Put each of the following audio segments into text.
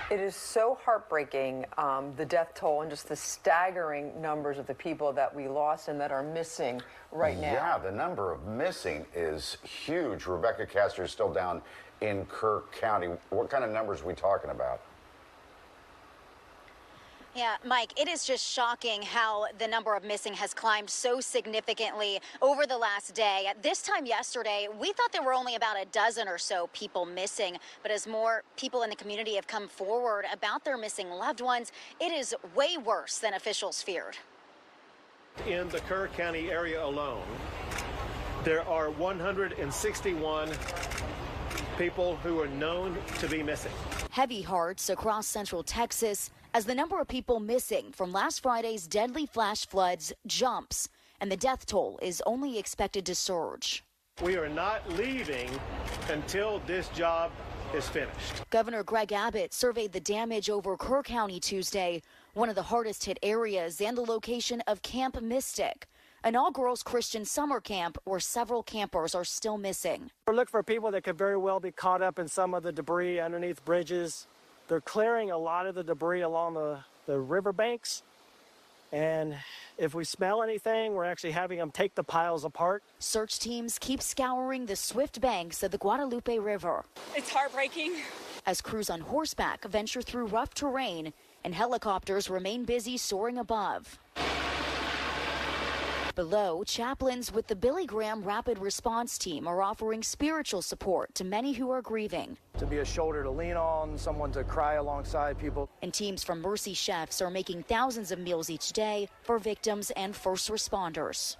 It is so heartbreaking, the death toll and just the staggering numbers of the people that we lost and that are missing right now. Yeah, the number of missing is huge. Rebecca Castor is still down in Kerr County. What kind of numbers are we talking about? Yeah, Mike, it is just shocking how the number of missing has climbed so significantly over the last day. At this time yesterday, we thought there were only about a dozen or so people missing. But as more people in the community have come forward about their missing loved ones, it is way worse than officials feared. In the Kerr County area alone, there are 161 people who are known to be missing. Heavy hearts across central Texas as the number of people missing from last Friday's deadly flash floods jumps, and the death toll is only expected to surge. We are not leaving until this job is finished. Governor Greg Abbott surveyed the damage over Kerr County Tuesday, one of the hardest hit areas and the location of Camp Mystic, an all-girls Christian summer camp where several campers are still missing. We're looking for people that could very well be caught up in some of the debris underneath bridges. They're clearing a lot of the debris along the riverbanks, and if we smell anything, we're actually having them take the piles apart. Search teams keep scouring the swift banks of the Guadalupe River. It's heartbreaking. As crews on horseback venture through rough terrain and helicopters remain busy soaring above. Below, chaplains with the Billy Graham Rapid Response Team are offering spiritual support to many who are grieving. To be a shoulder to lean on, someone to cry alongside people. And teams from Mercy Chefs are making thousands of meals each day for victims and first responders.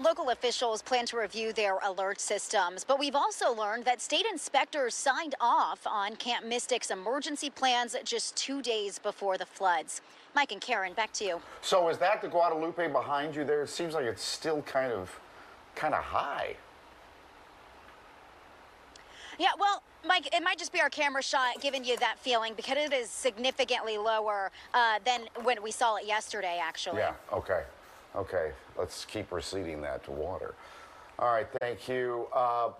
Local officials plan to review their alert systems, but we've also learned that state inspectors signed off on Camp Mystic's emergency plans just 2 days before the floods. Mike and Karen, back to you. So is that the Guadalupe behind you there? It seems like it's still kind of high. Yeah, well, Mike, it might just be our camera shot giving you that feeling because it is significantly lower than when we saw it yesterday, actually. Yeah, okay. Okay, let's keep receding that to water. All right, thank you. Well.